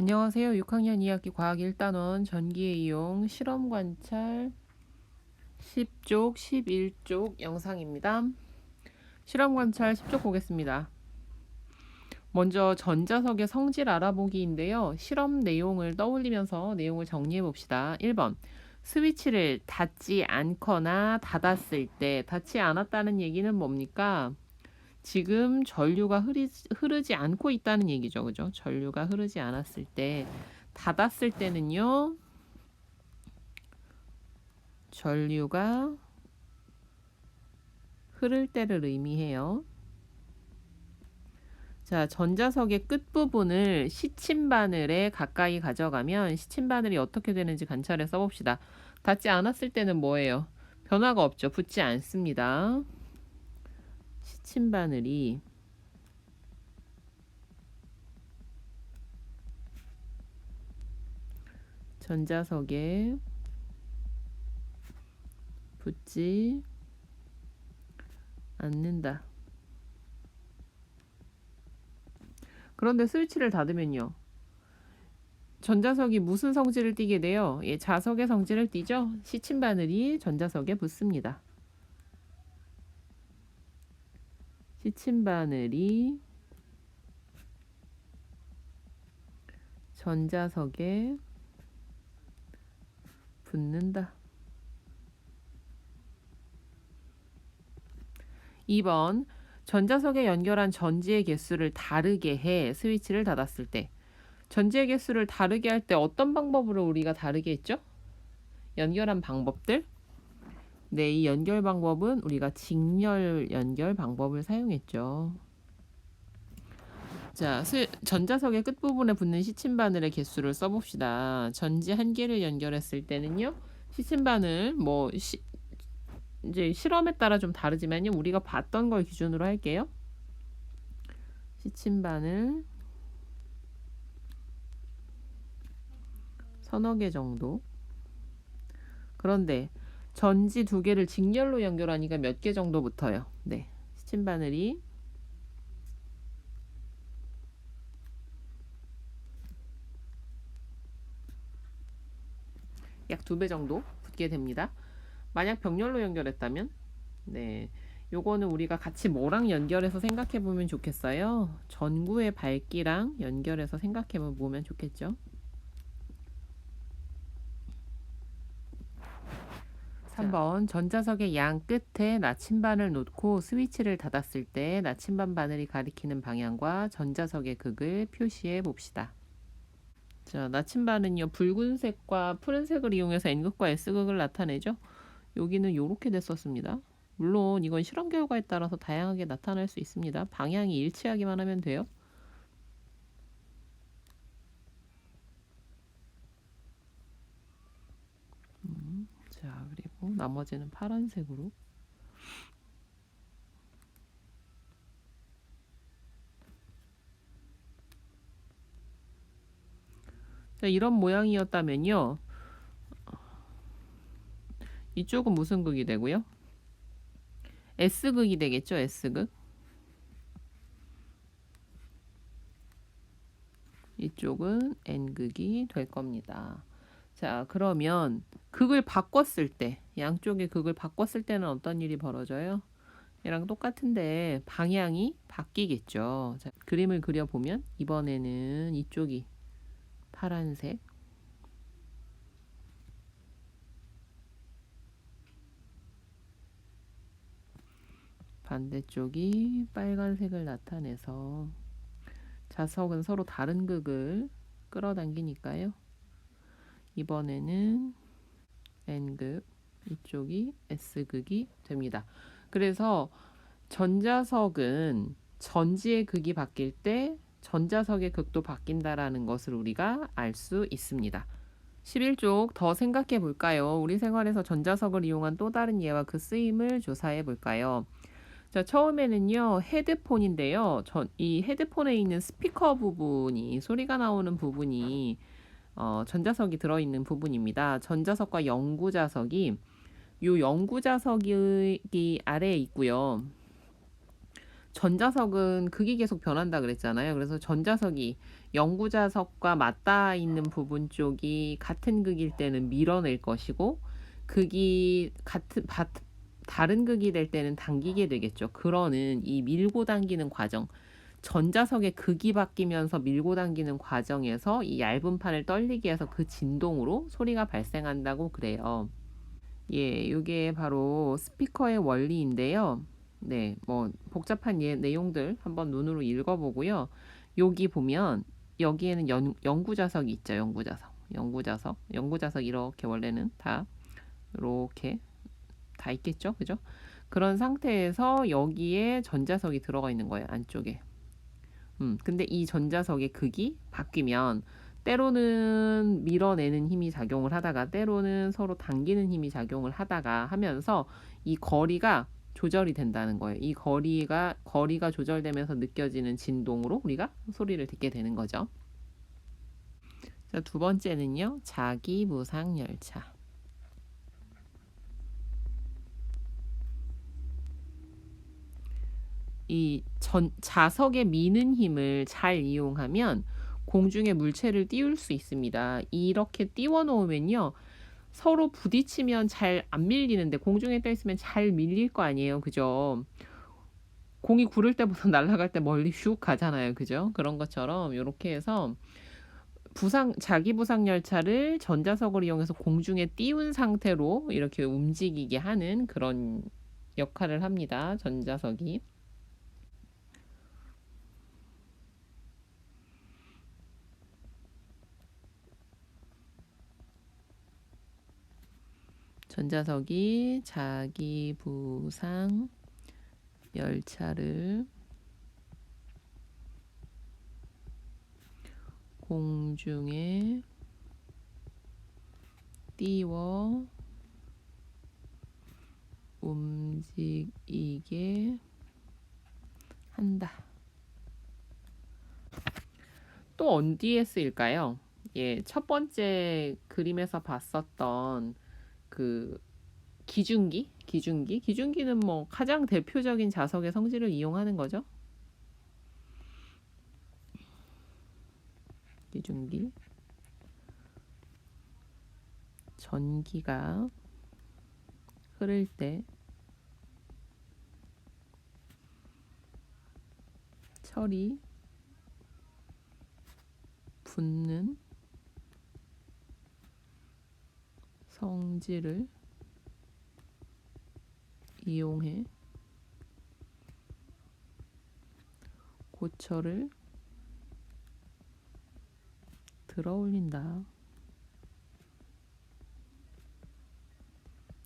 안녕하세요. 6학년 2학기 과학 1단원 전기의 이용 실험 관찰 10쪽, 11쪽 영상입니다. 실험 관찰 10쪽 보겠습니다. 먼저 전자석의 성질 알아보기인데요. 실험 내용을 떠올리면서 내용을 정리해 봅시다. 1번. 스위치를 닫지 않거나 닫았을 때, 닫지 않았다는 얘기는 뭡니까? 지금 전류가 흐르지 않고 있다는 얘기죠. 그죠? 전류가 흐르지 않았을 때, 닫았을 때는요, 전류가 흐를 때를 의미해요. 자, 전자석의 끝부분을 시침바늘에 가까이 가져가면 시침바늘이 어떻게 되는지 관찰해 써봅시다. 닿지 않았을 때는 뭐예요? 변화가 없죠. 붙지 않습니다. 시침바늘이 전자석에 붙지 않는다. 그런데 스위치를 닫으면요. 전자석이 무슨 성질을 띠게 돼요? 예, 자석의 성질을 띠죠. 시침바늘이 전자석에 붙습니다. 시침바늘이 전자석에 붙는다. 2번. 전자석에 연결한 전지의 개수를 다르게 해 스위치를 닫았을 때. 전지의 개수를 다르게 할 때 어떤 방법으로 우리가 다르게 했죠? 연결한 방법들. 네, 이 연결 방법은 우리가 직렬 연결 방법을 사용했죠. 자, 전자석의 끝부분에 붙는 시침바늘의 개수를 써봅시다. 전지 한 개를 연결했을 때는요. 시침바늘 이제 실험에 따라 좀 다르지만요. 우리가 봤던 걸 기준으로 할게요. 시침바늘 서너 개 정도. 그런데 전지 두 개를 직렬로 연결하니까 몇 개 정도 붙어요. 네, 시침바늘이 약 2배 정도 붙게 됩니다. 만약 병렬로 연결했다면 네, 요거는 우리가 같이 뭐랑 연결해서 생각해 보면 좋겠어요. 전구의 밝기랑 연결해서 생각해 보면 좋겠죠. 3번. 전자석의 양 끝에 나침반을 놓고 스위치를 닫았을 때 나침반 바늘이 가리키는 방향과 전자석의 극을 표시해 봅시다. 자, 나침반은요, 붉은색과 푸른색을 이용해서 N극과 S극을 나타내죠. 여기는 이렇게 됐었습니다. 물론 이건 실험 결과에 따라서 다양하게 나타날 수 있습니다. 방향이 일치하기만 하면 돼요. 자, 그리고 나머지는 파란색으로. 자, 이런 모양이었다면요. 이쪽은 무슨 극이 되고요? S극이 되겠죠, S극. 이쪽은 N극이 될 겁니다. 자, 그러면 극을 바꿨을 때, 양쪽의 극을 바꿨을 때는 어떤 일이 벌어져요? 얘랑 똑같은데 방향이 바뀌겠죠. 자, 그림을 그려보면 이번에는 이쪽이 파란색, 반대쪽이 빨간색을 나타내서 자석은 서로 다른 극을 끌어당기니까요. 이번에는 N극, 이쪽이 S극이 됩니다. 그래서 전자석은 전지의 극이 바뀔 때 전자석의 극도 바뀐다라는 것을 우리가 알 수 있습니다. 11쪽 더 생각해 볼까요? 우리 생활에서 전자석을 이용한 또 다른 예와 그 쓰임을 조사해 볼까요? 자, 처음에는요, 헤드폰인데요. 이 헤드폰에 있는 스피커 부분이, 소리가 나오는 부분이 전자석이 들어있는 부분입니다. 전자석과 영구자석이 요 영구자석이 아래에 있고요. 전자석은 극이 계속 변한다 그랬잖아요. 그래서 전자석이 영구자석과 맞닿아 있는 부분 쪽이 같은 극일 때는 밀어낼 것이고 극이 다른 극이 될 때는 당기게 되겠죠. 그러는 이 밀고 당기는 과정, 전자석의 극이 바뀌면서 밀고 당기는 과정에서 이 얇은 판을 떨리게 해서 그 진동으로 소리가 발생한다고 그래요. 예, 이게 바로 스피커의 원리인데요. 네, 뭐 복잡한 내용들 한번 눈으로 읽어보고요. 여기 보면 여기에는 영구자석이 있죠. 영구자석 이렇게 원래는 다 이렇게 다 있겠죠, 그죠? 그런 상태에서 여기에 전자석이 들어가 있는 거예요, 안쪽에. 근데 이 전자석의 극이 바뀌면 때로는 밀어내는 힘이 작용을 하다가 때로는 서로 당기는 힘이 작용을 하다가 하면서 이 거리가 조절이 된다는 거예요. 이 거리가 조절되면서 느껴지는 진동으로 우리가 소리를 듣게 되는 거죠. 자, 두 번째는요. 자기부상열차. 이 자석의 미는 힘을 잘 이용하면 공중에 물체를 띄울 수 있습니다. 이렇게 띄워 놓으면요. 서로 부딪히면 잘 안 밀리는데 공중에 떠 있으면 잘 밀릴 거 아니에요. 그죠? 공이 구를 때보다 날아갈 때 멀리 슉 가잖아요. 그죠? 그런 것처럼 이렇게 해서 자기 부상 열차를 전자석을 이용해서 공중에 띄운 상태로 이렇게 움직이게 하는 그런 역할을 합니다. 전자석이. 전자석이 자기 부상 열차를 공중에 띄워 움직이게 한다. 또 어디에 쓰일까요? 예, 첫 번째 그림에서 봤었던 그 기중기는 뭐 가장 대표적인 자석의 성질을 이용하는 거죠. 기중기. 전기가 흐를 때 철이 붙는 성질을 이용해 고철을 들어 올린다.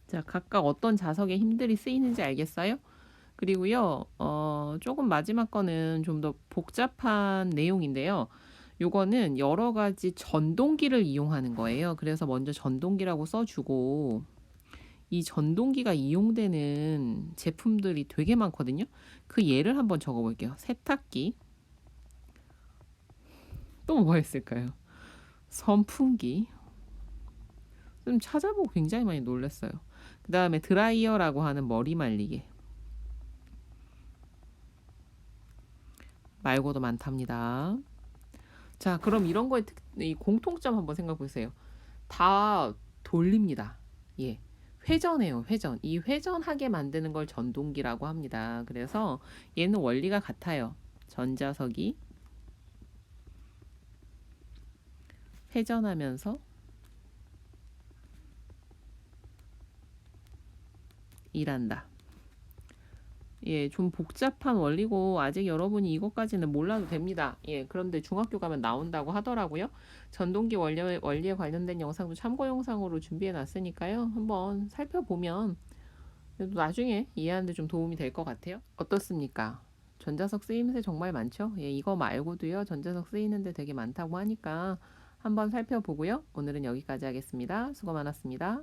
자, 각각 어떤 자석의 힘들이 쓰이는지 알겠어요? 그리고요, 조금 마지막 거는 좀 더 복잡한 내용인데요. 요거는 여러 가지 전동기를 이용하는 거예요. 그래서 먼저 전동기라고 써주고, 이 전동기가 이용되는 제품들이 되게 많거든요. 그 예를 한번 적어볼게요. 세탁기. 또 뭐가 있을까요? 선풍기. 좀 찾아보고 굉장히 많이 놀랐어요. 그 다음에 드라이어라고 하는 머리 말리개. 말고도 많답니다. 자, 그럼 이런 거의 이 공통점 한번 생각해 보세요. 다 돌립니다. 예. 회전해요, 회전. 이 회전하게 만드는 걸 전동기라고 합니다. 그래서 얘는 원리가 같아요. 전자석이 회전하면서 일한다. 예, 좀 복잡한 원리고 아직 여러분이 이것까지는 몰라도 됩니다. 예, 그런데 중학교 가면 나온다고 하더라고요. 전동기 원리에 관련된 영상도 참고 영상으로 준비해 놨으니까요. 한번 살펴보면 나중에 이해하는데 좀 도움이 될 것 같아요. 어떻습니까? 전자석 쓰임새 정말 많죠? 예, 이거 말고도요. 전자석 쓰이는데 되게 많다고 하니까 한번 살펴보고요. 오늘은 여기까지 하겠습니다. 수고 많았습니다.